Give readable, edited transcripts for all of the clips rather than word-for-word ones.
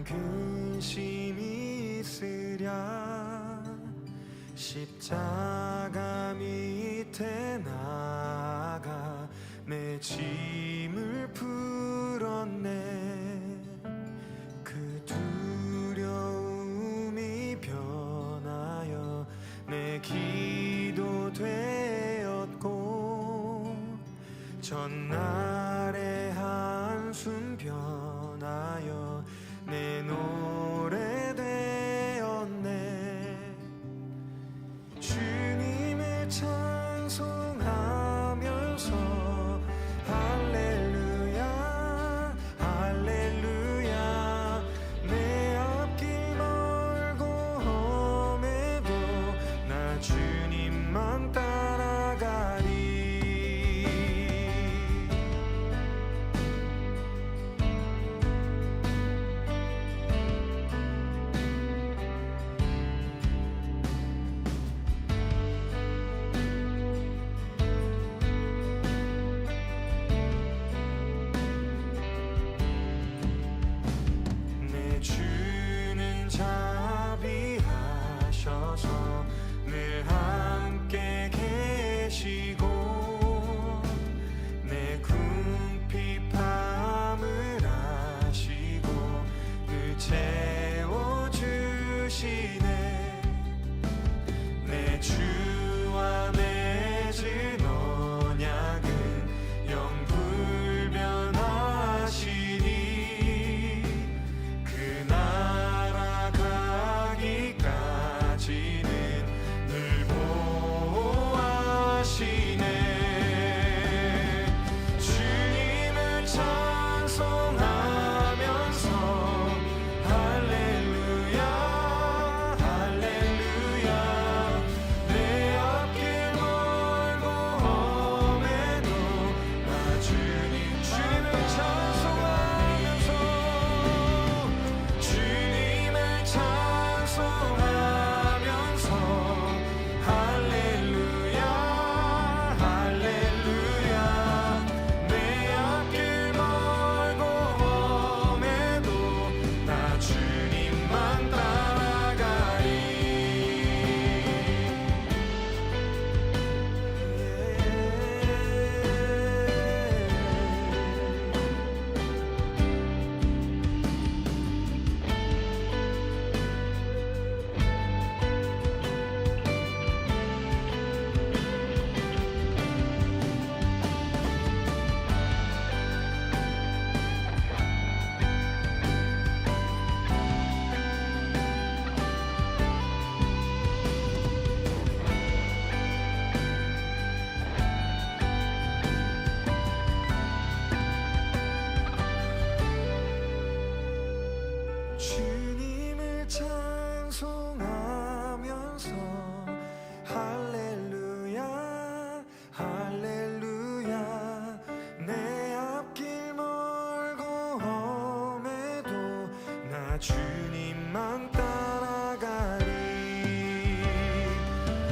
큰 근심이 있으랴 십자가 밑에 나가 내 짐을 풀었네. 그 두려움이 변하여 내 기도 되었고 전날의 한숨 변하여 내 노래 되었네. 주님을 찬송하면서 할렐루야 할렐루야 내 앞길 멀고 험해도 나 주님만 따라가리. 내 주는 자비하셔서 늘 함께 계시고 내 궁핍함을 아시고 늘 채워주시네. 내 주와 맺은 언약은 영불변하시니 그 나라 가기까지는 늘 보호하시네. 주님을 찬송하면서 할렐루야 할렐루야 내 앞길 멀고 험해도 나 주님을 찬송하면서 주님을 찬송하면서 할렐루야 할렐루야 내 앞길 멀고 험해도 나 주님만 따라가리. 주님을 찬송하면서 할렐루야 할렐루야 내 앞길 멀고 험해도 나 주님만 따라가리.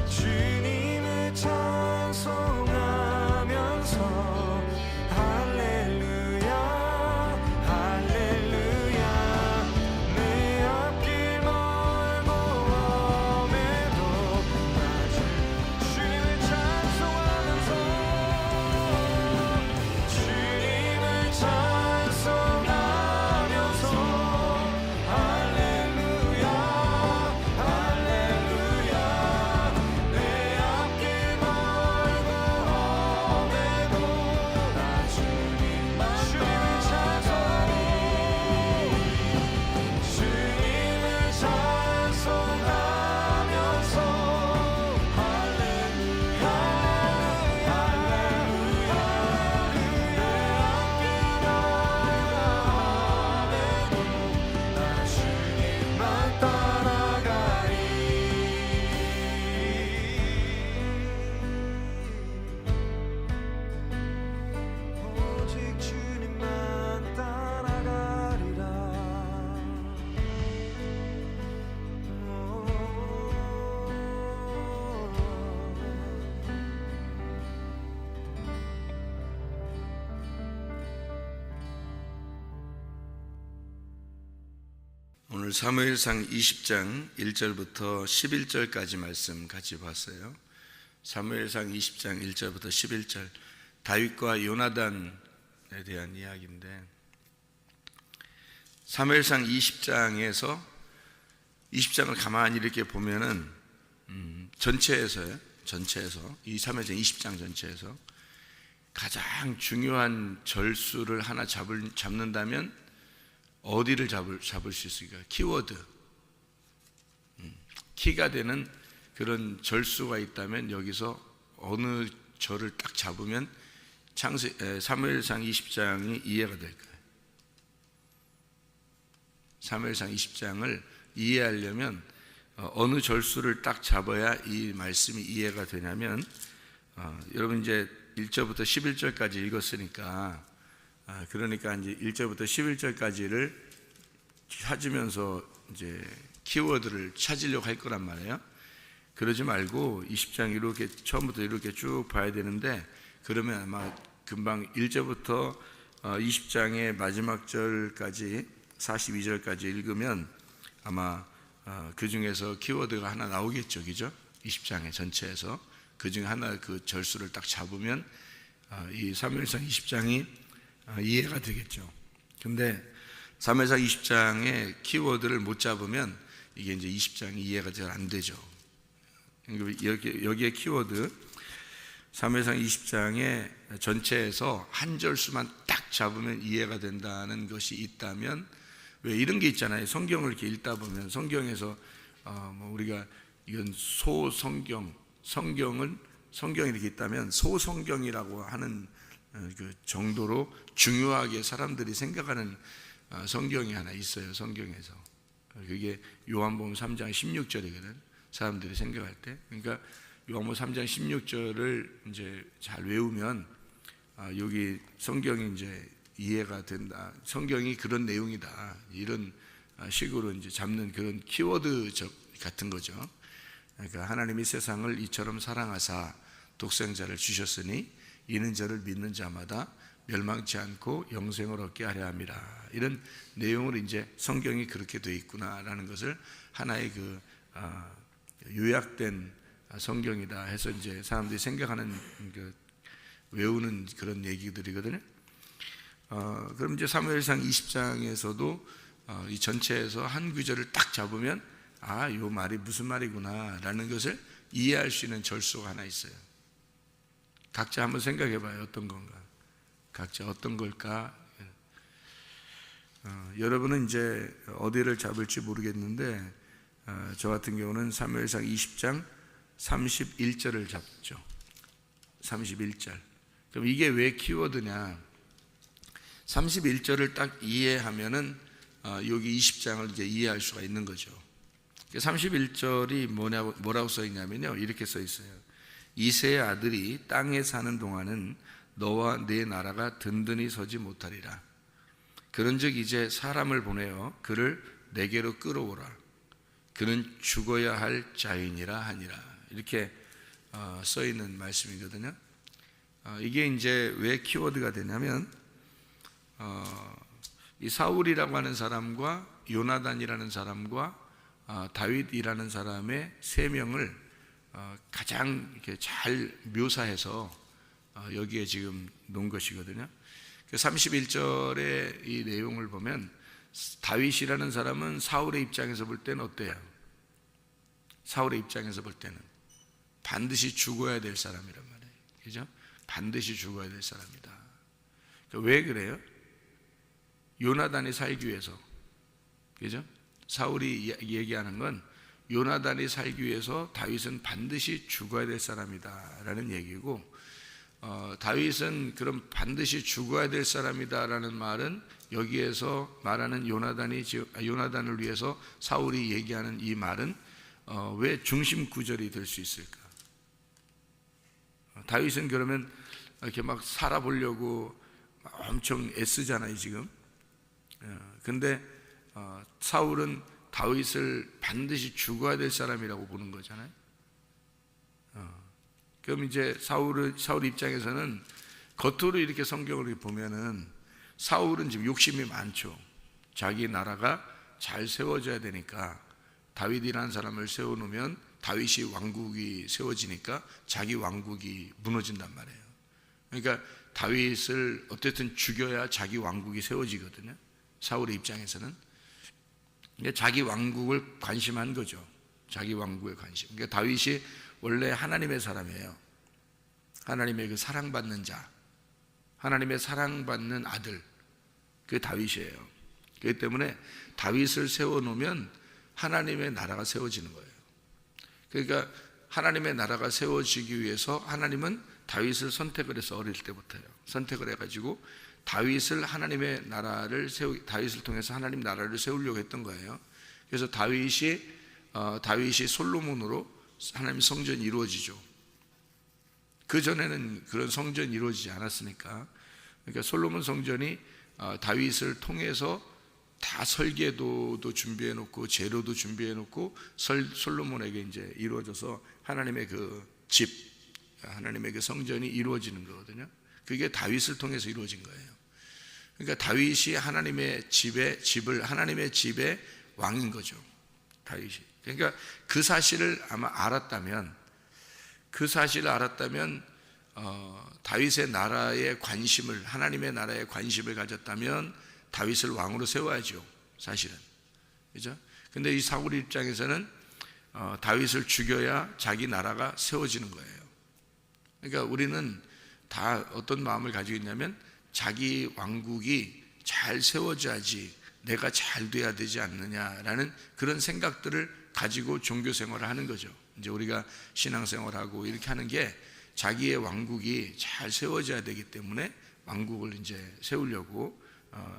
주님을 찬송하면서 할렐루야 할렐루야 내 앞길 멀고 오늘 사무엘상 20장 1절부터 11절까지 말씀 같이 봤어요. 사무엘상 20장 1절부터 11절, 다윗과 요나단에 대한 이야기인데, 사무엘상 20장을 가만히 이렇게 보면은 전체에서 이 사무엘상 20장 전체에서 가장 중요한 절수를 하나 잡는다면 어디를 잡을 수 있을까? 키워드, 키가 되는 그런 절수가 있다면 여기서 어느 절을 딱 잡으면 사무엘상 20장이 이해가 될 거예요. 사무엘상 20장을 이해하려면 어느 절수를 딱 잡아야 이 말씀이 이해가 되냐면, 여러분 이제 1절부터 11절까지 읽었으니까, 그러니까 이제 1절부터 11절까지를 찾으면서 이제 키워드를 찾으려고 할 거란 말이에요. 그러지 말고 20장 이렇게 처음부터 이렇게 쭉 봐야 되는데, 그러면 아마 금방 1절부터 20장의 마지막 절까지 42절까지 읽으면 아마 그 중에서 키워드가 하나 나오겠죠, 그죠? 20장의 전체에서 그 중에 하나 그 절수를 딱 잡으면 이 사무엘상 20장이 이해가 되겠죠. 근데 사무엘상 20장의 키워드를 못 잡으면 이게 이제 20장이 이해가 잘 안 되죠. 여기에 키워드, 사무엘상 20장의 전체에서 한 절수만 딱 잡으면 이해가 된다는 것이 있다면, 왜 이런 게 있잖아요. 성경을 이렇게 읽다 보면 성경에서 우리가 이건 소성경, 성경이 이렇게 있다면 소성경이라고 하는 그 정도로 중요하게 사람들이 생각하는 성경이 하나 있어요. 성경에서 그게 요한복음 3장 16절이거든. 사람들이 생각할 때, 그러니까 요한복음 3장 16절을 이제 잘 외우면 여기 성경이 이제 이해가 된다. 성경이 그런 내용이다. 이런 식으로 이제 잡는 그런 키워드 같은 거죠. 그러니까 하나님이 세상을 이처럼 사랑하사 독생자를 주셨으니 이는 저를 믿는 자마다 멸망치 않고 영생을 얻게 하려 함이라. 이런 내용으로 이제 성경이 그렇게 되어 있구나라는 것을 하나의 그 요약된 성경이다 해서 이제 사람들이 생각하는 그 외우는 그런 얘기들이거든요. 그럼 이제 사무엘상 20장에서도 이 전체에서 한 구절을 딱 잡으면 요 말이 무슨 말이구나라는 것을 이해할 수 있는 절수가 하나 있어요. 각자 한번 생각해 봐요. 어떤 건가? 각자 어떤 걸까? 여러분은 이제 어디를 잡을지 모르겠는데, 저 같은 경우는 사무엘상 20장 31절을 잡죠. 31절. 그럼 이게 왜 키워드냐? 31절을 딱 이해하면은 여기 20장을 이제 이해할 수가 있는 거죠. 31절이 뭐라고 써 있냐면요, 이렇게 써 있어요. 이새의 아들이 땅에 사는 동안은 너와 네 나라가 든든히 서지 못하리라. 그런즉 이제 사람을 보내어 그를 내게로 끌어오라. 그는 죽어야 할 자인이라 하니라. 이렇게 써 있는 말씀이거든요. 이게 이제 왜 키워드가 되냐면, 이 사울이라고 하는 사람과 요나단이라는 사람과 다윗이라는 사람의 세 명을 가장 이렇게 잘 묘사해서 여기에 지금 놓은 것이거든요. 31절의 이 내용을 보면 다윗이라는 사람은 사울의 입장에서 볼 때는 어때요? 사울의 입장에서 볼 때는 반드시 죽어야 될 사람이란 말이에요. 그죠? 반드시 죽어야 될 사람이다. 왜 그래요? 요나단이 살기 위해서. 그죠? 사울이 얘기하는 건 요나단이 살기 위해서 다윗은 반드시 죽어야 될 사람이다 라는 얘기고, 다윗은 그럼 반드시 죽어야 될 사람이다 라는 말은 여기에서 말하는 요나단을 위해서 사울이 얘기하는 이 말은 왜 중심 구절이 될 수 있을까? 다윗은 그러면 이렇게 막 살아보려고 엄청 애쓰잖아요 지금. 근데 사울은 다윗을 반드시 죽어야 될 사람이라고 보는 거잖아요. 그럼 이제 사울 입장에서는 겉으로 이렇게 성경을 보면은 사울은 지금 욕심이 많죠. 자기 나라가 잘 세워져야 되니까 다윗이라는 사람을 세워놓으면 다윗이 왕국이 세워지니까 자기 왕국이 무너진단 말이에요. 그러니까 다윗을 어쨌든 죽여야 자기 왕국이 세워지거든요. 사울의 입장에서는 자기 왕국을 관심한 거죠. 자기 왕국에 관심. 그러니까 다윗이 원래 하나님의 사람이에요. 하나님의 그 사랑받는 자, 하나님의 사랑받는 아들, 그게 다윗이에요. 그렇기 때문에 다윗을 세워놓으면 하나님의 나라가 세워지는 거예요. 그러니까 하나님의 나라가 세워지기 위해서 하나님은 다윗을 선택을 해서 어릴 때부터요. 선택을 해가지고 다윗을 하나님의 나라를 다윗을 통해서 하나님 나라를 세우려고 했던 거예요. 그래서 다윗이 솔로몬으로 하나님 성전이 이루어지죠. 그 전에는 그런 성전이 이루어지지 않았으니까. 그러니까 솔로몬 성전이 다윗을 통해서 다 설계도도 준비해 놓고 재료도 준비해 놓고 솔로몬에게 이제 이루어져서 하나님의 그 집, 하나님의 그 성전이 이루어지는 거거든요. 그게 다윗을 통해서 이루어진 거예요. 그러니까 다윗이 하나님의 집의 왕인 거죠. 다윗이. 그러니까 그 사실을 아마 알았다면 다윗의 나라에 관심을, 하나님의 나라에 관심을 가졌다면 다윗을 왕으로 세워야죠. 사실은. 그죠? 근데 이 사울 입장에서는 다윗을 죽여야 자기 나라가 세워지는 거예요. 그러니까 우리는 다 어떤 마음을 가지고 있냐면 자기 왕국이 잘 세워져야지 내가 잘 돼야 되지 않느냐라는 그런 생각들을 가지고 종교 생활을 하는 거죠. 이제 우리가 신앙생활하고 이렇게 하는 게 자기의 왕국이 잘 세워져야 되기 때문에 왕국을 이제 세우려고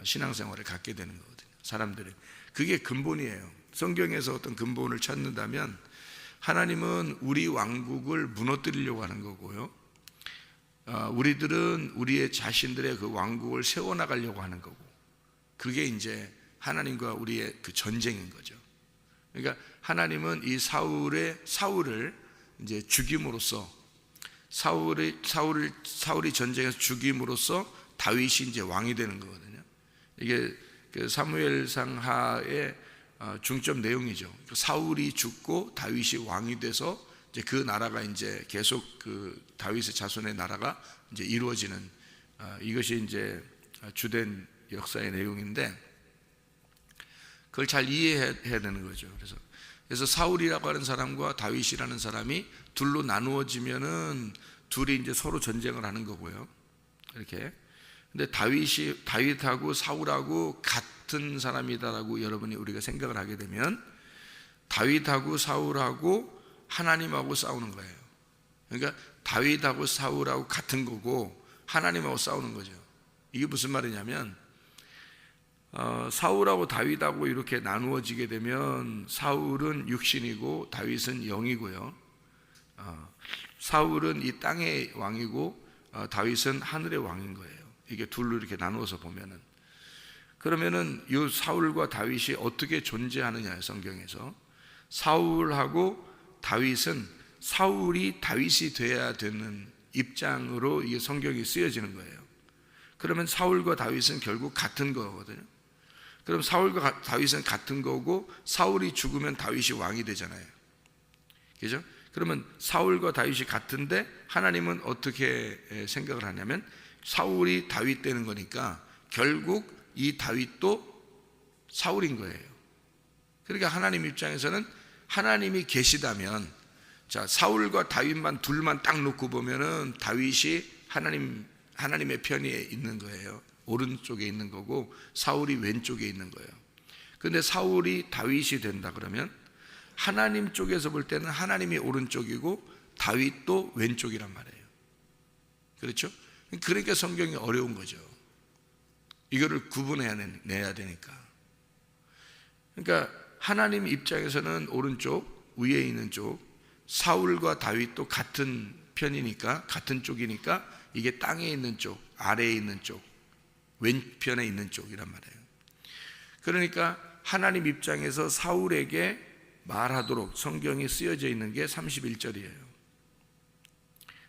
신앙생활을 갖게 되는 거거든요. 사람들은 그게 근본이에요. 성경에서 어떤 근본을 찾는다면 하나님은 우리 왕국을 무너뜨리려고 하는 거고요. 우리들은 우리의 자신들의 그 왕국을 세워나가려고 하는 거고, 그게 이제 하나님과 우리의 그 전쟁인 거죠. 그러니까 하나님은 이 사울을 이제 죽임으로써 사울이 전쟁에서 죽임으로써 다윗이 이제 왕이 되는 거거든요. 이게 그 사무엘상 하의 중점 내용이죠. 사울이 죽고 다윗이 왕이 돼서 이제 그 나라가 이제 계속 그 다윗의 자손의 나라가 이제 이루어지는 이것이 이제 주된 역사의 내용인데 그걸 잘 이해해야 되는 거죠. 그래서 사울이라고 하는 사람과 다윗이라는 사람이 둘로 나누어지면은 둘이 이제 서로 전쟁을 하는 거고요. 이렇게. 근데 다윗하고 사울하고 같은 사람이다라고 여러분이 우리가 생각을 하게 되면 다윗하고 사울하고 하나님하고 싸우는 거예요. 그러니까 다윗하고 사울하고 같은 거고 하나님하고 싸우는 거죠. 이게 무슨 말이냐면 사울하고 다윗하고 이렇게 나누어지게 되면 사울은 육신이고 다윗은 영이고요. 사울은 이 땅의 왕이고 다윗은 하늘의 왕인 거예요. 이게 둘로 이렇게 나누어서 보면은, 그러면은 이 사울과 다윗이 어떻게 존재하느냐, 성경에서 사울하고 다윗은 사울이 다윗이 돼야 되는 입장으로 이 성경이 쓰여지는 거예요. 그러면 사울과 다윗은 결국 같은 거거든요. 그럼 사울과 다윗은 같은 거고 사울이 죽으면 다윗이 왕이 되잖아요. 그죠? 그러면 사울과 다윗이 같은데 하나님은 어떻게 생각을 하냐면 사울이 다윗 되는 거니까 결국 이 다윗도 사울인 거예요. 그러니까 하나님 입장에서는 하나님이 계시다면, 자, 사울과 다윗만 둘만 딱 놓고 보면은 다윗이 하나님의 편에 있는 거예요. 오른쪽에 있는 거고 사울이 왼쪽에 있는 거예요. 근데 사울이 다윗이 된다 그러면 하나님 쪽에서 볼 때는 하나님이 오른쪽이고 다윗도 왼쪽이란 말이에요. 그렇죠? 그러니까 성경이 어려운 거죠. 이거를 구분해내야 되니까. 그러니까 하나님 입장에서는 오른쪽, 위에 있는 쪽, 사울과 다윗도 같은 편이니까, 같은 쪽이니까 이게 땅에 있는 쪽, 아래에 있는 쪽, 왼편에 있는 쪽이란 말이에요. 그러니까 하나님 입장에서 사울에게 말하도록 성경이 쓰여져 있는 게 31절이에요.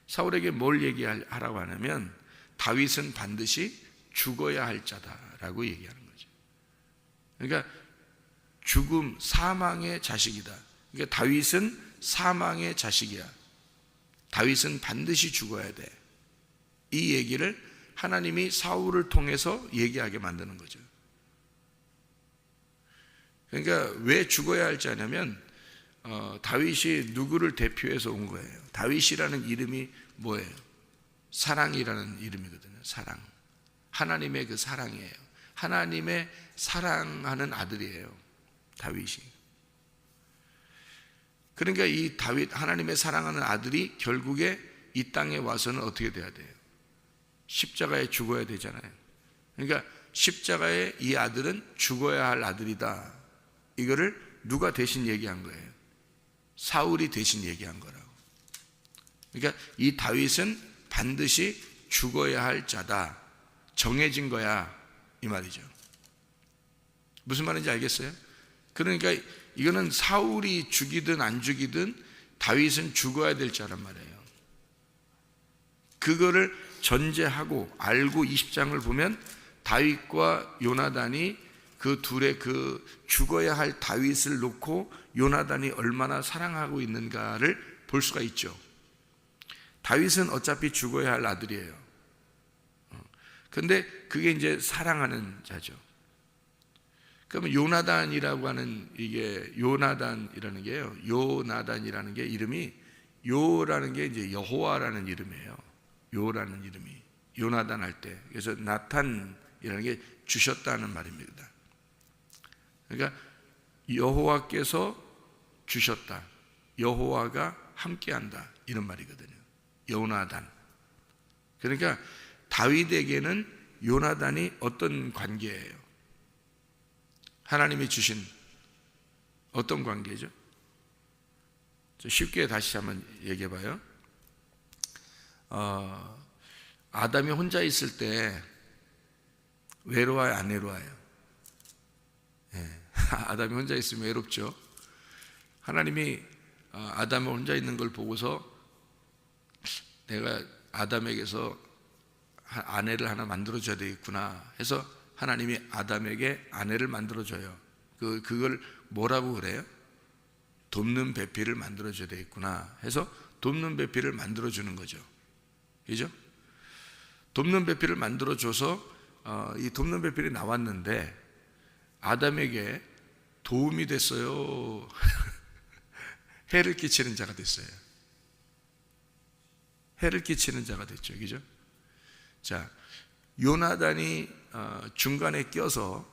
사울에게 뭘 얘기하라고 하냐면 다윗은 반드시 죽어야 할 자다라고 얘기하는 거죠. 그러니까 죽음, 사망의 자식이다. 그러니까 다윗은 사망의 자식이야. 다윗은 반드시 죽어야 돼. 이 얘기를 하나님이 사울을 통해서 얘기하게 만드는 거죠. 그러니까 왜 죽어야 할지 아냐면 다윗이 누구를 대표해서 온 거예요. 다윗이라는 이름이 뭐예요? 사랑이라는 이름이거든요. 사랑. 하나님의 그 사랑이에요. 하나님의 사랑하는 아들이에요. 다윗이. 그러니까 이 다윗, 하나님의 사랑하는 아들이 결국에 이 땅에 와서는 어떻게 돼야 돼요? 십자가에 죽어야 되잖아요. 그러니까 십자가에 이 아들은 죽어야 할 아들이다. 이거를 누가 대신 얘기한 거예요? 사울이 대신 얘기한 거라고. 그러니까 이 다윗은 반드시 죽어야 할 자다. 정해진 거야. 이 말이죠. 무슨 말인지 알겠어요? 그러니까 이거는 사울이 죽이든 안 죽이든 다윗은 죽어야 될 자란 말이에요. 그거를 전제하고 알고 20장을 보면 다윗과 요나단이 그 둘의 그 죽어야 할 다윗을 놓고 요나단이 얼마나 사랑하고 있는가를 볼 수가 있죠. 다윗은 어차피 죽어야 할 아들이에요. 근데 그게 이제 사랑하는 자죠. 그러면 요나단이라고 하는 이게 요나단이라는 게요. 요나단이라는 게 이름이 요라는 게 이제 여호와라는 이름이에요. 요라는 이름이 요나단 할 때. 그래서 나탄이라는 게 주셨다는 말입니다. 그러니까 여호와께서 주셨다. 여호와가 함께한다. 이런 말이거든요. 요나단. 그러니까 다윗에게는 요나단이 어떤 관계예요? 하나님이 주신 어떤 관계죠? 쉽게 다시 한번 얘기해 봐요. 아담이 혼자 있을 때 외로워요, 안 외로워요? 네. 아담이 혼자 있으면 외롭죠. 하나님이 아담이 혼자 있는 걸 보고서 내가 아담에게서 아내를 하나 만들어줘야 되겠구나 해서 하나님이 아담에게 아내를 만들어줘요. 그걸 뭐라고 그래요? 돕는 배필을 만들어줘야 되겠구나 해서 돕는 배필을 만들어주는 거죠. 그죠? 돕는 배필을 만들어줘서 이 돕는 배필이 나왔는데 아담에게 도움이 됐어요? 해를 끼치는 자가 됐어요? 해를 끼치는 자가 됐죠. 그죠? 자, 요나단이 중간에 껴서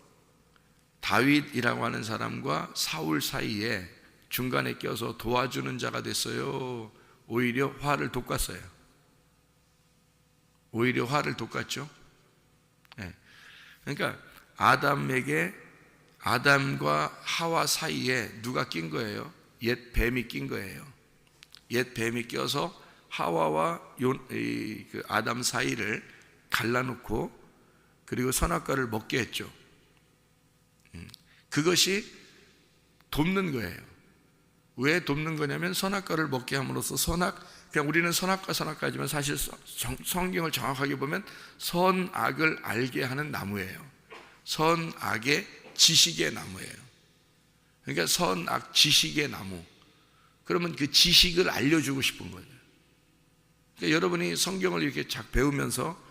다윗이라고 하는 사람과 사울 사이에 중간에 껴서 도와주는 자가 됐어요? 오히려 화를 돋갔어요? 오히려 화를 돋갔죠. 네. 그러니까 아담과 하와 사이에 누가 낀 거예요? 옛 뱀이 낀 거예요. 옛 뱀이 껴서 하와와 그 아담 사이를 갈라놓고 그리고 선악과를 먹게 했죠. 그것이 돕는 거예요. 왜 돕는 거냐면 선악과를 먹게 함으로써 그냥 우리는 선악과지만 사실 성경을 정확하게 보면 선악을 알게 하는 나무예요. 선악의 지식의 나무예요. 그러니까 선악 지식의 나무. 그러면 그 지식을 알려주고 싶은 거죠. 그러니까 여러분이 성경을 이렇게 배우면서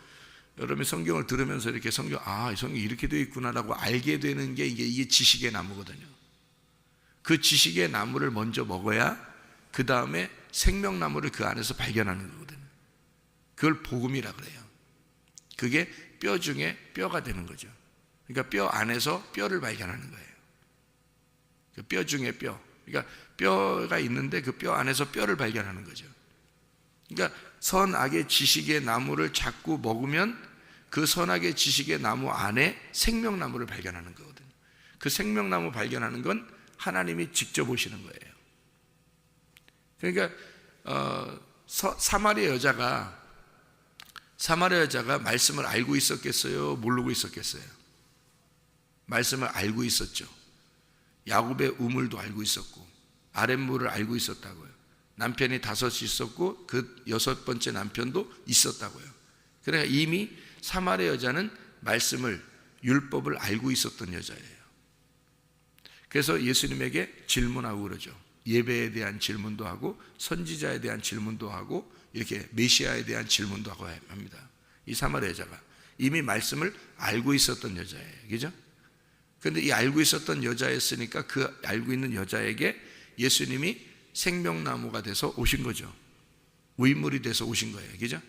여러분이 성경을 들으면서 이렇게 이 성경이 이렇게 되어 있구나라고 알게 되는 게 이게 지식의 나무거든요. 그 지식의 나무를 먼저 먹어야 그 다음에 생명나무를 그 안에서 발견하는 거거든요. 그걸 복음이라 그래요. 그게 뼈 중에 뼈가 되는 거죠. 그러니까 뼈 안에서 뼈를 발견하는 거예요. 그 뼈 중에 뼈. 그러니까 뼈가 있는데 그 뼈 안에서 뼈를 발견하는 거죠. 그러니까 선악의 지식의 나무를 자꾸 먹으면 그 선악의 지식의 나무 안에 생명나무를 발견하는 거거든요. 그 생명나무 발견하는 건 하나님이 직접 오시는 거예요. 그러니까 사마리아 여자가 말씀을 알고 있었겠어요? 모르고 있었겠어요? 말씀을 알고 있었죠. 야곱의 우물도 알고 있었고 아랫물을 알고 있었다고요. 남편이 5이 있었고 그 6번째 남편도 있었다고요. 그러니까 이미 사마리아 여자는 말씀을 율법을 알고 있었던 여자예요. 그래서 예수님에게 질문하고 그러죠. 예배에 대한 질문도 하고 선지자에 대한 질문도 하고 이렇게 메시아에 대한 질문도 하고 합니다. 이 사마리아 여자가 이미 말씀을 알고 있었던 여자예요. 그죠? 그런데 이 알고 있었던 여자였으니까 그 알고 있는 여자에게 예수님이 생명나무가 돼서 오신 거죠. 우인물이 돼서 오신 거예요. 그죠?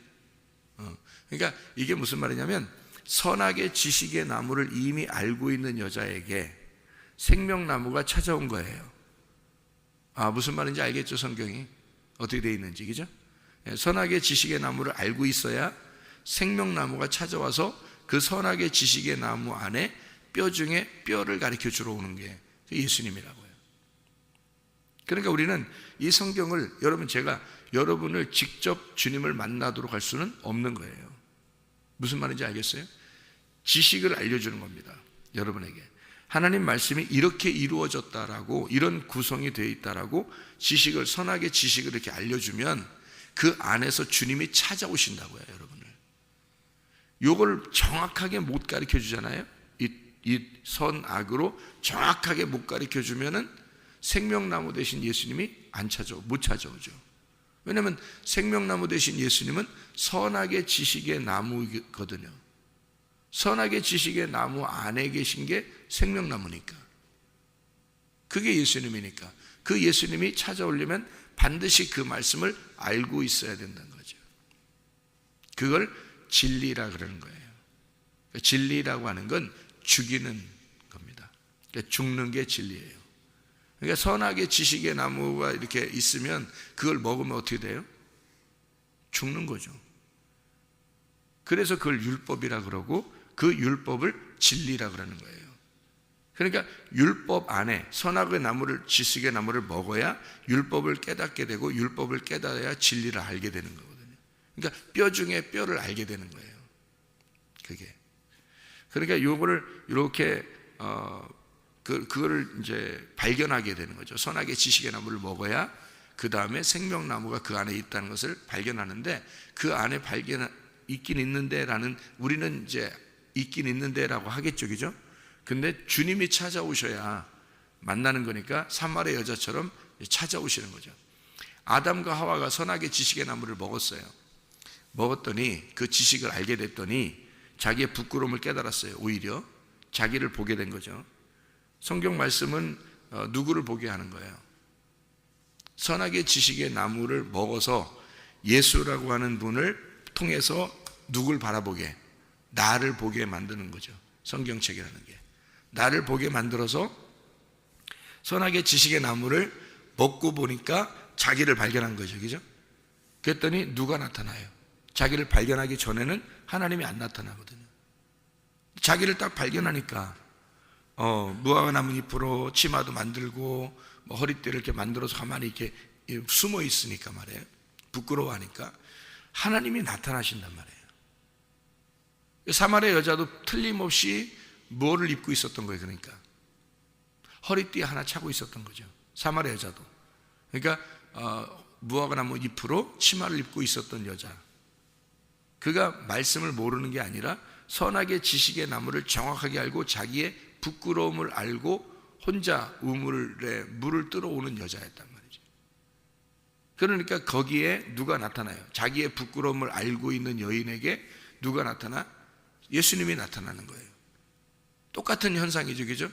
그러니까 이게 무슨 말이냐면 선악의 지식의 나무를 이미 알고 있는 여자에게 생명나무가 찾아온 거예요. 무슨 말인지 알겠죠? 성경이 어떻게 되어 있는지. 그죠? 선악의 지식의 나무를 알고 있어야 생명나무가 찾아와서 그 선악의 지식의 나무 안에 뼈 중에 뼈를 가르쳐 주러 오는 게 예수님이라고요. 그러니까 우리는 이 성경을 제가 여러분을 직접 주님을 만나도록 할 수는 없는 거예요. 무슨 말인지 알겠어요? 지식을 알려주는 겁니다. 여러분에게 하나님 말씀이 이렇게 이루어졌다라고, 이런 구성이 되어 있다라고 지식을, 선악의 지식을 이렇게 알려주면 그 안에서 주님이 찾아오신다고요. 여러분을 요걸 정확하게 못 가르쳐 주잖아요. 이 선악으로 정확하게 못 가르쳐 주면은 생명나무 대신 예수님이 못 찾아오죠. 왜냐하면 생명나무 대신 예수님은 선악의 지식의 나무거든요. 선악의 지식의 나무 안에 계신 게 생명나무니까, 그게 예수님이니까 그 예수님이 찾아오려면 반드시 그 말씀을 알고 있어야 된다는 거죠. 그걸 진리라 그러는 거예요. 진리라고 하는 건 죽이는 겁니다. 그러니까 죽는 게 진리예요. 그러니까 선악의 지식의 나무가 이렇게 있으면 그걸 먹으면 어떻게 돼요? 죽는 거죠. 그래서 그걸 율법이라 그러고 그 율법을 진리라 그러는 거예요. 그러니까 율법 안에 선악의 나무를, 지식의 나무를 먹어야 율법을 깨닫게 되고 율법을 깨달아야 진리를 알게 되는 거거든요. 그러니까 뼈 중에 뼈를 알게 되는 거예요. 그게. 그러니까 요거를 이렇게 그거를 이제 발견하게 되는 거죠. 선악의 지식의 나무를 먹어야 그 다음에 생명나무가 그 안에 있다는 것을 발견하는데, 그 안에 있긴 있는데라는, 우리는 이제 있긴 있는데라고 하겠죠, 그죠? 근데 주님이 찾아오셔야 만나는 거니까 사마리아 여자처럼 찾아오시는 거죠. 아담과 하와가 선악의 지식의 나무를 먹었어요. 먹었더니 그 지식을 알게 됐더니 자기의 부끄러움을 깨달았어요. 오히려 자기를 보게 된 거죠. 성경 말씀은 누구를 보게 하는 거예요? 선악의 지식의 나무를 먹어서 예수라고 하는 분을 통해서 누굴 바라보게? 나를 보게 만드는 거죠. 성경책이라는 게 나를 보게 만들어서 선악의 지식의 나무를 먹고 보니까 자기를 발견한 거죠. 그죠? 그랬더니 누가 나타나요? 자기를 발견하기 전에는 하나님이 안 나타나거든요. 자기를 딱 발견하니까 무화과 나무 잎으로 치마도 만들고 허리띠를 이렇게 만들어서 가만히 이렇게 숨어 있으니까 말이에요. 부끄러워하니까 하나님이 나타나신단 말이에요. 사마리아 여자도 틀림없이 뭐를 입고 있었던 거예요. 그러니까 허리띠 하나 차고 있었던 거죠. 사마리아 여자도. 그러니까 무화과 나무 잎으로 치마를 입고 있었던 여자. 그가 말씀을 모르는 게 아니라 선악의 지식의 나무를 정확하게 알고 자기의 부끄러움을 알고 혼자 우물에 물을 들어오는 여자였단 말이죠. 그러니까 거기에 누가 나타나요? 자기의 부끄러움을 알고 있는 여인에게 누가 나타나? 예수님이 나타나는 거예요. 똑같은 현상이죠, 그죠?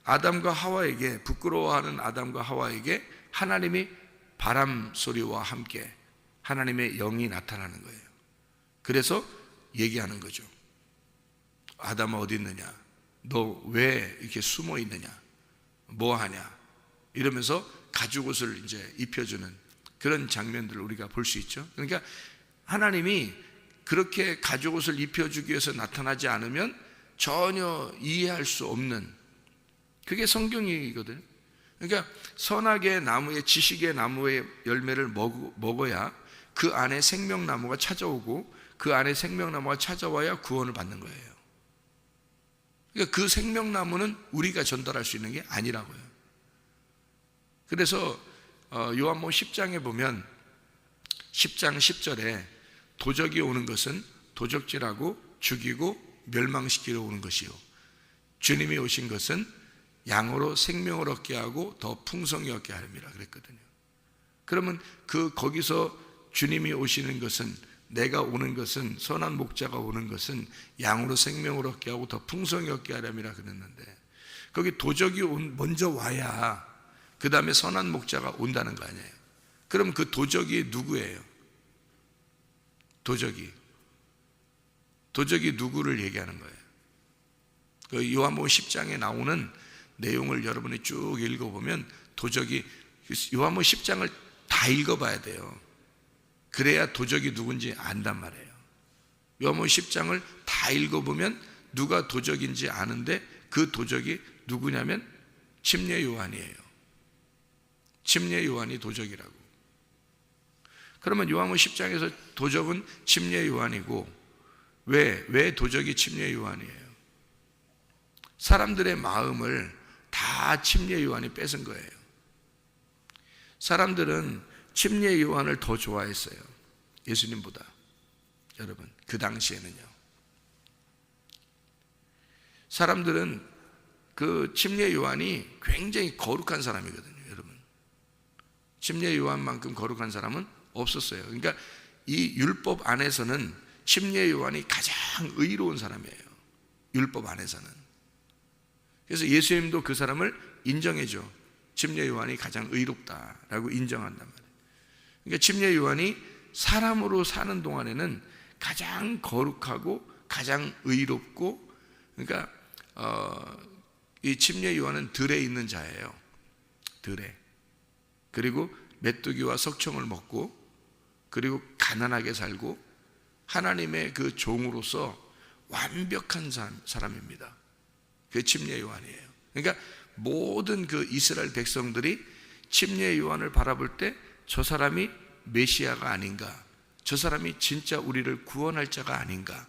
아담과 하와에게, 부끄러워하는 아담과 하와에게 하나님이 바람 소리와 함께 하나님의 영이 나타나는 거예요. 그래서 얘기하는 거죠. 아담아 어디 있느냐? 너 왜 이렇게 숨어 있느냐? 뭐 하냐? 이러면서 가죽옷을 이제 입혀주는 그런 장면들을 우리가 볼 수 있죠. 그러니까 하나님이 그렇게 가죽옷을 입혀주기 위해서 나타나지 않으면 전혀 이해할 수 없는, 그게 성경이거든요. 그러니까 선악의 나무의, 지식의 나무의 열매를 먹어야 그 안에 생명나무가 찾아오고 그 안에 생명나무가 찾아와야 구원을 받는 거예요. 그러니까 그 생명나무는 우리가 전달할 수 있는 게 아니라고요. 그래서 요한복음 10장에 보면 10장 10절에 도적이 오는 것은 도적질하고 죽이고 멸망시키러 오는 것이요, 주님이 오신 것은 양으로 생명을 얻게 하고 더 풍성히 얻게 하렵니다 그랬거든요. 그러면 거기서 주님이 오시는 것은, 내가 오는 것은, 선한 목자가 오는 것은 양으로 생명을 얻게 하고 더 풍성히 얻게 하렵니다 그랬는데, 거기 도적이 먼저 와야 그 다음에 선한 목자가 온다는 거 아니에요. 그럼 그 도적이 누구예요? 도적이 누구를 얘기하는 거예요? 그 요한복음 10장에 나오는 내용을 여러분이 쭉 읽어보면 도적이, 요한복음 10장을 다 읽어봐야 돼요. 그래야 도적이 누군지 안단 말이에요. 요한복음 10장을 다 읽어보면 누가 도적인지 아는데, 그 도적이 누구냐면 침례 요한이에요. 침례 요한이 도적이라고. 그러면 요한복음 10장에서 도적은 침례 요한이고, 왜 도적이 침례 요한이에요? 사람들의 마음을 다 침례 요한이 뺏은 거예요. 사람들은 침례 요한을 더 좋아했어요, 예수님보다. 여러분, 그 당시에는요. 사람들은 그 침례 요한이 굉장히 거룩한 사람이거든요, 여러분. 침례 요한만큼 거룩한 사람은 없었어요. 그러니까 이 율법 안에서는 침례 요한이 가장 의로운 사람이에요, 율법 안에서는. 그래서 예수님도 그 사람을 인정해줘. 침례 요한이 가장 의롭다라고 인정한단 말이에요. 그러니까 침례 요한이 사람으로 사는 동안에는 가장 거룩하고 가장 의롭고, 그러니까 이 침례 요한은 들에 있는 자예요. 들에. 그리고 메뚜기와 석청을 먹고, 그리고 가난하게 살고, 하나님의 그 종으로서 완벽한 사람입니다. 그게 침례 요한이에요. 그러니까 모든 그 이스라엘 백성들이 침례 요한을 바라볼 때 저 사람이 메시아가 아닌가, 저 사람이 진짜 우리를 구원할 자가 아닌가,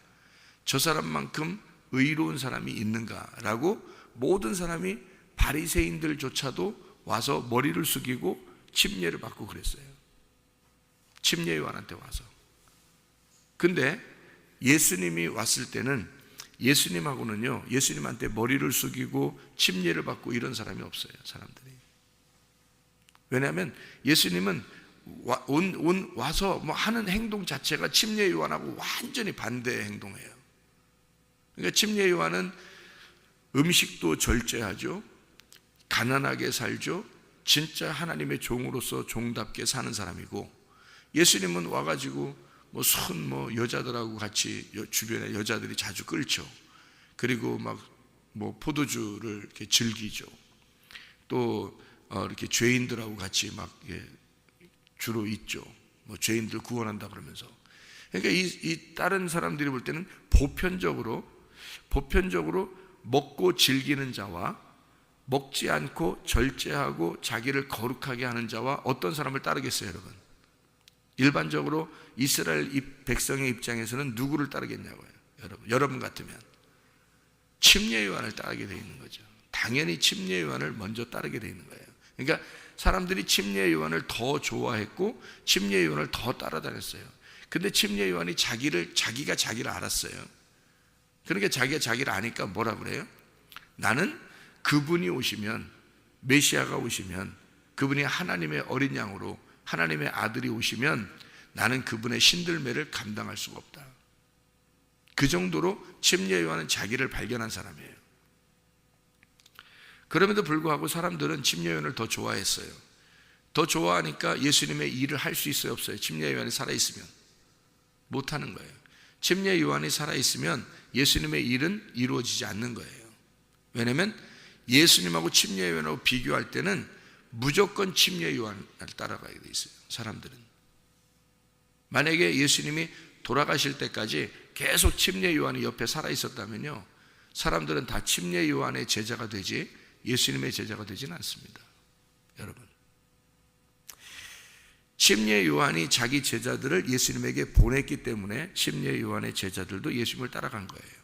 저 사람만큼 의로운 사람이 있는가라고 모든 사람이, 바리새인들조차도 와서 머리를 숙이고 침례를 받고 그랬어요, 침례 요한한테 와서. 근데 예수님이 왔을 때는 예수님하고는요, 예수님한테 머리를 숙이고 침례를 받고 이런 사람이 없어요, 사람들이. 왜냐하면 예수님은 와서 뭐 하는 행동 자체가 침례 요한하고 완전히 반대의 행동이에요. 그러니까 침례 요한은 음식도 절제하죠, 가난하게 살죠, 진짜 하나님의 종으로서 종답게 사는 사람이고, 예수님은 와가지고 여자들하고 같이 주변에 여자들이 자주 끌죠. 그리고 포도주를 이렇게 즐기죠. 또 이렇게 죄인들하고 같이 주로 있죠. 죄인들 구원한다 그러면서. 그러니까 이 다른 사람들이 볼 때는 보편적으로 먹고 즐기는 자와 먹지 않고 절제하고 자기를 거룩하게 하는 자와 어떤 사람을 따르겠어요, 여러분? 일반적으로 이스라엘 백성의 입장에서는 누구를 따르겠냐고요, 여러분 같으면 침례 요한을 따르게 돼 있는 거죠. 당연히 침례 요한을 먼저 따르게 돼 있는 거예요. 그러니까 사람들이 침례 요한을 더 좋아했고 침례 요한을 더 따라다녔어요. 근데 침례 요한이 자기가 자기를 알았어요. 그러니까 자기가 자기를 아니까 뭐라 그래요? 나는 그분이 오시면, 메시아가 오시면, 그분이 하나님의 어린 양으로, 하나님의 아들이 오시면 나는 그분의 신들매를 감당할 수가 없다. 그 정도로 침례 요한은 자기를 발견한 사람이에요. 그럼에도 불구하고 사람들은 침례 요한을 더 좋아했어요. 더 좋아하니까 예수님의 일을 할 수 있어요, 없어요? 침례 요한이 살아있으면 못하는 거예요. 침례 요한이 살아있으면 예수님의 일은 이루어지지 않는 거예요. 왜냐하면 예수님하고 침례 요한하고 비교할 때는 무조건 침례 요한을 따라가게 돼 있어요, 사람들은. 만약에 예수님이 돌아가실 때까지 계속 침례 요한이 옆에 살아있었다면요, 사람들은 다 침례 요한의 제자가 되지 예수님의 제자가 되지는 않습니다, 여러분. 침례 요한이 자기 제자들을 예수님에게 보냈기 때문에 침례 요한의 제자들도 예수님을 따라간 거예요.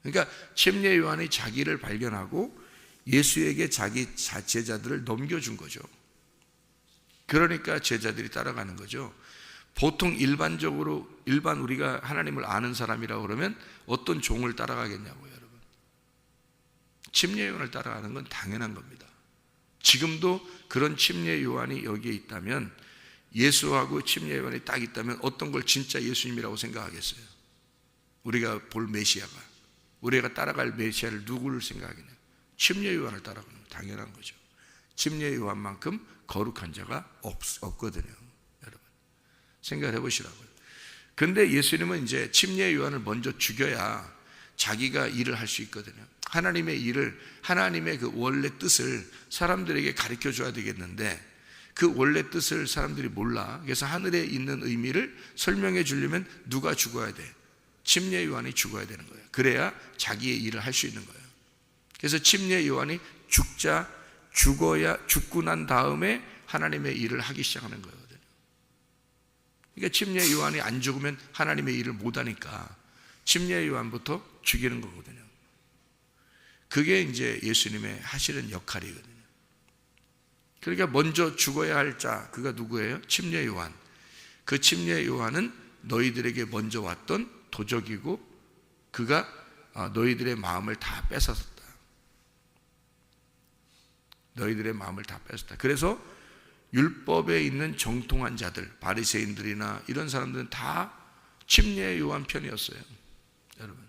그러니까 침례 요한이 자기를 발견하고 예수에게 자기 제자들을 넘겨준 거죠. 그러니까 제자들이 따라가는 거죠. 보통 일반 우리가 하나님을 아는 사람이라고 그러면 어떤 종을 따라가겠냐고요, 여러분. 침례 요한을 따라가는 건 당연한 겁니다. 지금도 그런 침례 요한이 여기에 있다면, 예수하고 침례 요한이 딱 있다면 어떤 걸 진짜 예수님이라고 생각하겠어요? 우리가 볼 메시아가, 우리가 따라갈 메시아를 누구를 생각하겠냐? 침례 요한을 따라가는 건 당연한 거죠. 침례 요한만큼 거룩한 자가 없거든요. 여러분 생각을 해보시라고요. 근데 예수님은 이제 침례 요한을 먼저 죽여야 자기가 일을 할 수 있거든요. 하나님의 일을, 하나님의 그 원래 뜻을 사람들에게 가르쳐 줘야 되겠는데, 그 원래 뜻을 사람들이 몰라. 그래서 하늘에 있는 의미를 설명해 주려면 누가 죽어야 돼? 침례 요한이 죽어야 되는 거예요. 그래야 자기의 일을 할 수 있는 거예요. 그래서 침례 요한이 죽고 난 다음에 하나님의 일을 하기 시작하는 거거든요. 그러니까 침례 요한이 안 죽으면 하나님의 일을 못 하니까 침례 요한부터 죽이는 거거든요. 그게 이제 예수님의 하시는 역할이거든요. 그러니까 먼저 죽어야 할 자, 그가 누구예요? 침례 요한. 그 침례 요한은 너희들에게 먼저 왔던 도적이고, 그가 너희들의 마음을 다 뺏었다. 너희들의 마음을 다 뺏었다. 그래서 율법에 있는 정통한 자들, 바리새인들이나 이런 사람들은 다 침례 요한 편이었어요. 여러분,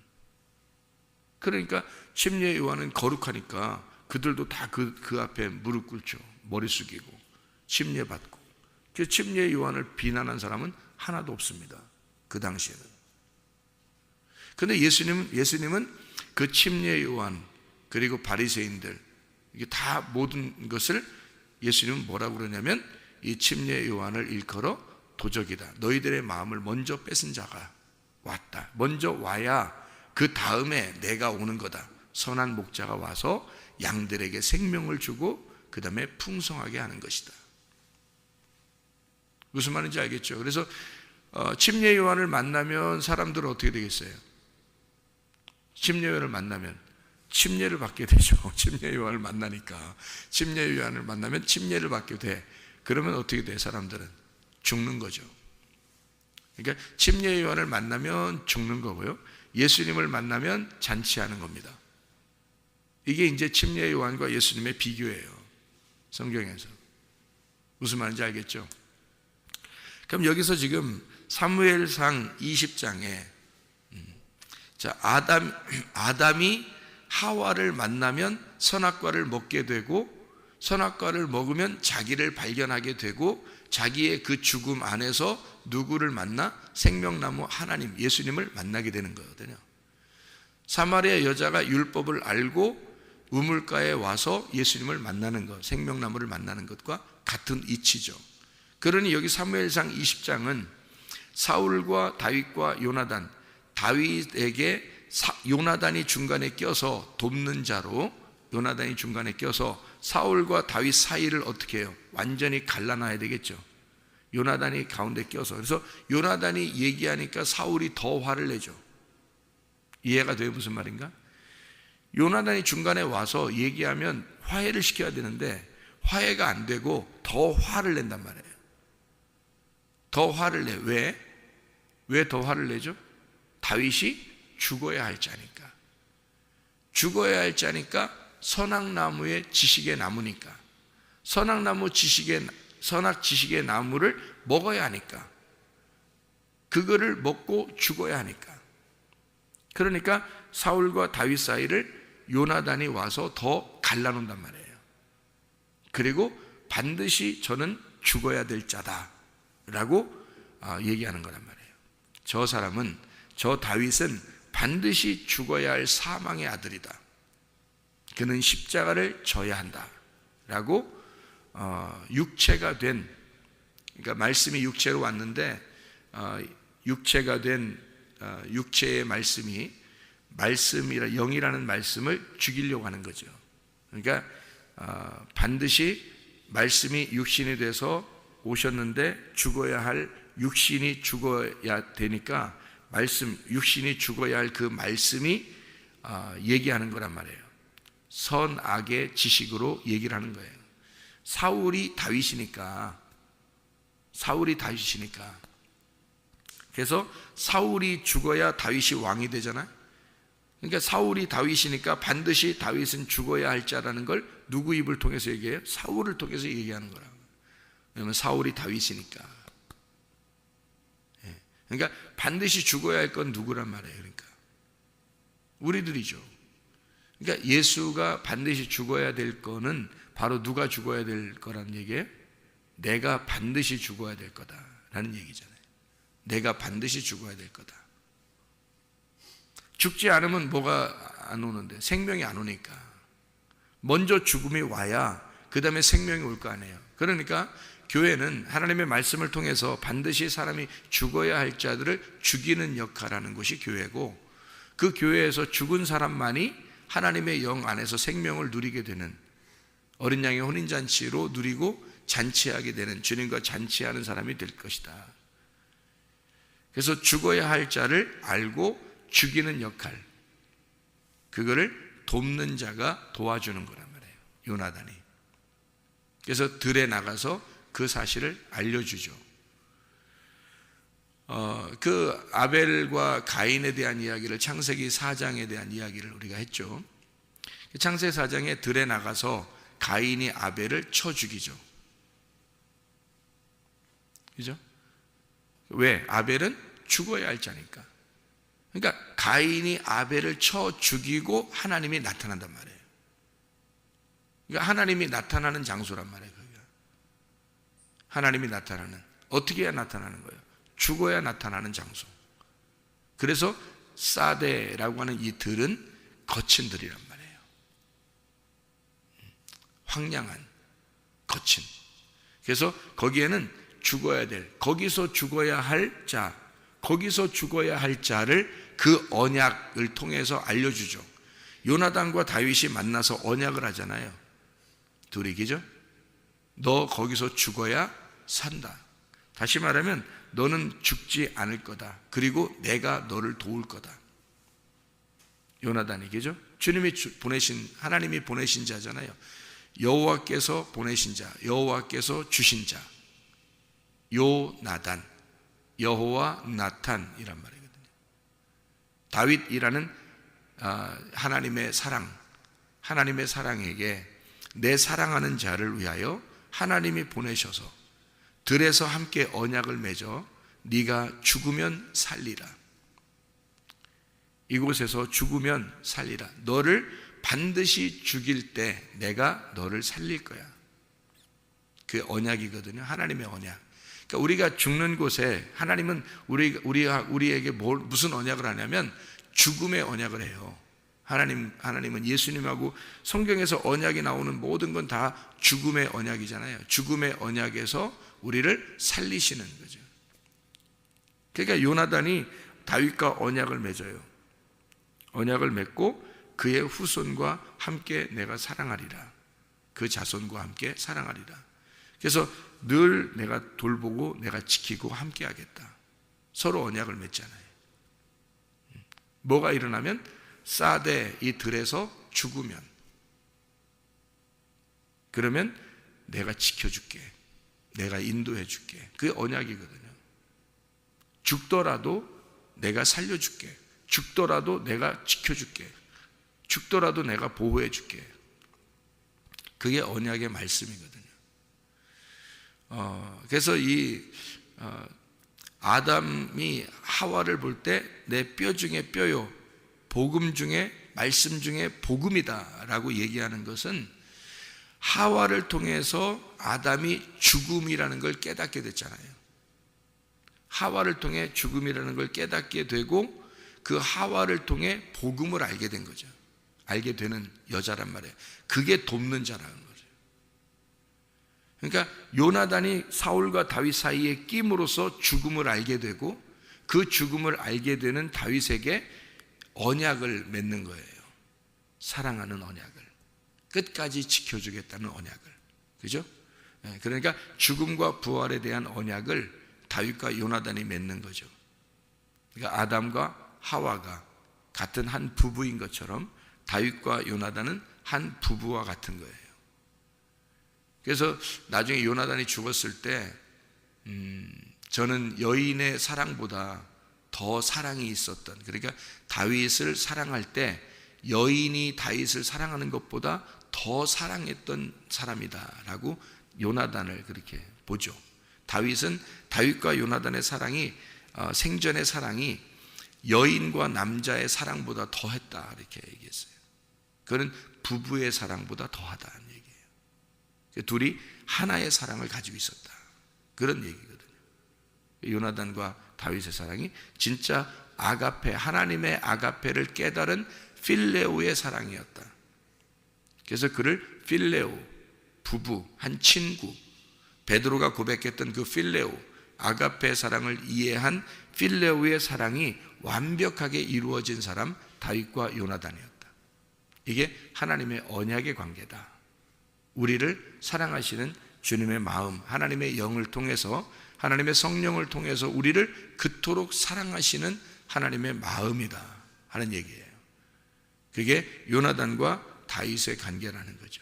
그러니까 침례 요한은 거룩하니까 그들도 다 그 앞에 무릎 꿇죠. 머리 숙이고 침례 받고. 그래서 침례 요한을 비난한 사람은 하나도 없습니다, 그 당시에는. 그런데 예수님은 그 침례 요한 그리고 바리새인들, 이게 다 모든 것을 예수님은 뭐라고 그러냐면, 이 침례 요한을 일컬어 도적이다. 너희들의 마음을 먼저 뺏은 자가 왔다. 먼저 와야 그 다음에 내가 오는 거다. 선한 목자가 와서 양들에게 생명을 주고 그 다음에 풍성하게 하는 것이다. 무슨 말인지 알겠죠? 그래서 침례 요한을 만나면 사람들은 어떻게 되겠어요? 침례 요한을 만나면 침례를 받게 되죠. 침례 요한을 만나니까. 침례 요한을 만나면 침례를 받게 돼. 그러면 어떻게 돼? 사람들은 죽는 거죠. 그러니까 침례 요한을 만나면 죽는 거고요, 예수님을 만나면 잔치하는 겁니다. 이게 이제 침례 요한과 예수님의 비교예요, 성경에서. 무슨 말인지 알겠죠? 그럼 여기서 지금 사무엘상 20장에 자, 아담이 하와를 만나면 선악과를 먹게 되고, 선악과를 먹으면 자기를 발견하게 되고, 자기의 그 죽음 안에서 누구를 만나? 생명나무 하나님, 예수님을 만나게 되는 거거든요. 사마리아 여자가 율법을 알고 우물가에 와서 예수님을 만나는 것, 생명나무를 만나는 것과 같은 이치죠. 그러니 여기 사무엘상 20장은 사울과 다윗과 요나단, 다윗에게 요나단이 중간에 껴서 돕는 자로, 요나단이 중간에 껴서 사울과 다윗 사이를 어떻게 해요? 완전히 갈라놔야 되겠죠. 요나단이 가운데 껴서. 그래서 요나단이 얘기하니까 사울이 더 화를 내죠. 이해가 돼요? 무슨 말인가? 요나단이 중간에 와서 얘기하면 화해를 시켜야 되는데 화해가 안 되고 더 화를 낸단 말이에요. 더 화를 내. 왜? 왜 더 화를 내죠? 다윗이 죽어야 할 자니까. 죽어야 할 자니까, 선악나무의 지식의 나무니까. 선악 지식의 나무를 먹어야 하니까. 그거를 먹고 죽어야 하니까. 그러니까 사울과 다윗 사이를 요나단이 와서 더 갈라놓는단 말이에요. 그리고 반드시 저는 죽어야 될 자다라고 얘기하는 거란 말이에요. 저 사람은, 저 다윗은 반드시 죽어야 할 사망의 아들이다. 그는 십자가를 져야 한다 라고 육체가 된, 그러니까 말씀이 육체로 왔는데 육체가 된 육체의 말씀이, 영이라는 말씀을 죽이려고 하는 거죠. 그러니까 반드시 말씀이 육신이 돼서 오셨는데 죽어야 할 육신이 죽어야 되니까 육신이 죽어야 할 그 말씀이 얘기하는 거란 말이에요. 선악의 지식으로 얘기를 하는 거예요. 사울이 다윗이니까. 그래서 사울이 죽어야 다윗이 왕이 되잖아요. 그러니까 사울이 다윗이니까 반드시 다윗은 죽어야 할 자라는 걸 누구 입을 통해서 얘기해요? 사울을 통해서 얘기하는 거라고. 왜냐하면 사울이 다윗이니까. 그러니까 반드시 죽어야 할 건 누구란 말이에요. 그러니까 우리들이죠. 그러니까 예수가 반드시 죽어야 될 거는 바로 누가 죽어야 될 거라는 얘기예요? 내가 반드시 죽어야 될 거다라는 얘기잖아요. 내가 반드시 죽어야 될 거다. 죽지 않으면 뭐가 안 오는데? 생명이 안 오니까. 먼저 죽음이 와야 그 다음에 생명이 올 거 아니에요. 그러니까 교회는 하나님의 말씀을 통해서 반드시 사람이 죽어야 할 자들을 죽이는 역할을 하는 것이 교회고, 그 교회에서 죽은 사람만이 하나님의 영 안에서 생명을 누리게 되는, 어린 양의 혼인잔치로 누리고 잔치하게 되는, 주님과 잔치하는 사람이 될 것이다. 그래서 죽어야 할 자를 알고 죽이는 역할, 그거를 돕는 자가 도와주는 거란 말이에요, 요나단이. 그래서 들에 나가서 그 사실을 알려주죠. 그 아벨과 가인에 대한 이야기를, 창세기 4장에 대한 이야기를 우리가 했죠. 창세기 4장에 들에 나가서 가인이 아벨을 쳐 죽이죠. 그죠? 왜? 아벨은 죽어야 할 자니까. 그러니까 가인이 아벨을 쳐 죽이고 하나님이 나타난단 말이에요. 그러니까 하나님이 나타나는 장소란 말이에요. 거기가. 하나님이 나타나는, 어떻게 해야 나타나는 거예요? 죽어야 나타나는 장소. 그래서 사데라고 하는 이 들은 거친 들이란 말이에요. 황량한, 거친. 그래서 거기에는 죽어야 될, 거기서 죽어야 할 자, 거기서 죽어야 할 자를 그 언약을 통해서 알려주죠. 요나단과 다윗이 만나서 언약을 하잖아요. 둘이, 그죠? 너 거기서 죽어야 산다. 다시 말하면 너는 죽지 않을 거다. 그리고 내가 너를 도울 거다. 요나단이, 그죠? 주님이 보내신, 하나님이 보내신 자잖아요. 여호와께서 보내신 자, 여호와께서 주신 자, 요나단, 여호와 나탄이란 말이거든요. 다윗이라는 하나님의 사랑, 하나님의 사랑에게 내 사랑하는 자를 위하여 하나님이 보내셔서 들에서 함께 언약을 맺어 네가 죽으면 살리라. 이곳에서 죽으면 살리라. 너를 반드시 죽일 때 내가 너를 살릴 거야. 그 언약이거든요. 하나님의 언약. 그러니까 우리가 죽는 곳에 하나님은 우리에게 무슨 언약을 하냐면 죽음의 언약을 해요. 하나님은 예수님하고 성경에서 언약이 나오는 모든 건 다 죽음의 언약이잖아요. 죽음의 언약에서 우리를 살리시는 거죠. 그러니까 요나단이 다윗과 언약을 맺어요. 언약을 맺고 그의 후손과 함께 내가 사랑하리라. 그 자손과 함께 사랑하리라. 그래서 늘 내가 돌보고 내가 지키고 함께 하겠다. 서로 언약을 맺잖아요. 뭐가 일어나면 사데 이 들에서 죽으면, 그러면 내가 지켜줄게. 내가 인도해 줄게. 그게 언약이거든요. 죽더라도 내가 살려줄게. 죽더라도 내가 지켜줄게. 죽더라도 내가 보호해 줄게. 그게 언약의 말씀이거든요. 그래서 아담이 하와를 볼 때 내 뼈 중에 뼈요, 복음 중에, 말씀 중에 복음이다 라고 얘기하는 것은 하와를 통해서 아담이 죽음이라는 걸 깨닫게 됐잖아요. 하와를 통해 죽음이라는 걸 깨닫게 되고 그 하와를 통해 복음을 알게 된 거죠. 알게 되는 여자란 말이에요. 그게 돕는 자라는 거죠. 그러니까 요나단이 사울과 다윗 사이에 끼므로써 죽음을 알게 되고 그 죽음을 알게 되는 다윗에게 언약을 맺는 거예요. 사랑하는 언약을, 끝까지 지켜주겠다는 언약을. 그죠? 그러니까 죽음과 부활에 대한 언약을 다윗과 요나단이 맺는 거죠. 그러니까 아담과 하와가 같은 한 부부인 것처럼 다윗과 요나단은 한 부부와 같은 거예요. 그래서 나중에 요나단이 죽었을 때 저는 여인의 사랑보다 더 사랑이 있었던, 그러니까 다윗을 사랑할 때 여인이 다윗을 사랑하는 것보다 더 사랑했던 사람이다라고 요나단을 그렇게 보죠. 다윗과 요나단의 사랑이 생전의 사랑이 여인과 남자의 사랑보다 더했다 이렇게 얘기했어요. 그건 부부의 사랑보다 더하다는 얘기예요. 둘이 하나의 사랑을 가지고 있었다 그런 얘기거든요. 요나단과 다윗의 사랑이 진짜 아가페, 하나님의 아가페를 깨달은 필레오의 사랑이었다. 그래서 그를 필레오, 부부, 한 친구, 베드로가 고백했던 그 필레오, 아가페의 사랑을 이해한 필레오의 사랑이 완벽하게 이루어진 사람 다윗과 요나단이었다. 이게 하나님의 언약의 관계다. 우리를 사랑하시는 주님의 마음, 하나님의 영을 통해서, 하나님의 성령을 통해서 우리를 그토록 사랑하시는 하나님의 마음이다 하는 얘기예요. 그게 요나단과 다윗의 관계라는 거죠.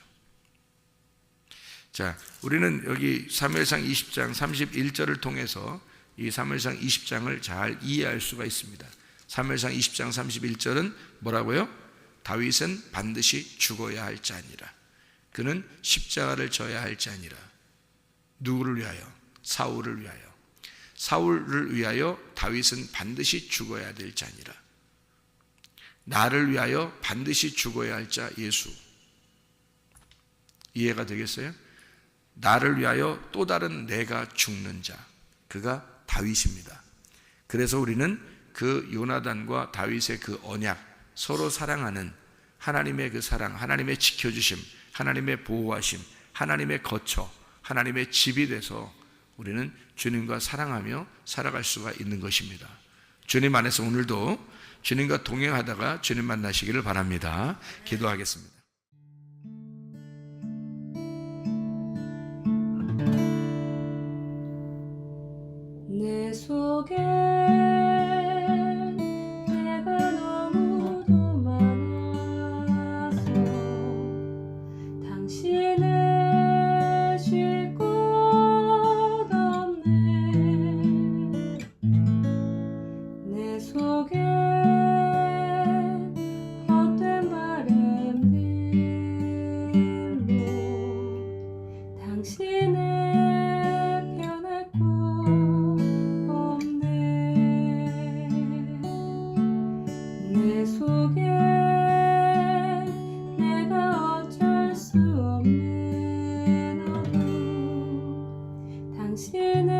자, 우리는 여기 사무엘상 20장 31절을 통해서 이 사무엘상 20장을 잘 이해할 수가 있습니다. 사무엘상 20장 31절은 뭐라고요? 다윗은 반드시 죽어야 할 자니라. 그는 십자가를 져야 할 자니라. 누구를 위하여? 사울을 위하여. 사울을 위하여 다윗은 반드시 죽어야 될 자니라. 나를 위하여 반드시 죽어야 할 자 예수. 이해가 되겠어요? 나를 위하여 또 다른 내가 죽는 자, 그가 다윗입니다. 그래서 우리는 그 요나단과 다윗의 그 언약, 서로 사랑하는 하나님의 그 사랑, 하나님의 지켜주심, 하나님의 보호하심, 하나님의 거처, 하나님의 집이 돼서 우리는 주님과 사랑하며 살아갈 수가 있는 것입니다. 주님 안에서 오늘도 주님과 동행하다가 주님 만나시기를 바랍니다. 기도하겠습니다. 내 속에 내가 너무도 많아서 당신을 쉴 곳 없네. 내 속에 헛된 바램들로 당신을 변할 곳 없네. 내 속에 내가 어쩔 수 없는 어둠, 당신을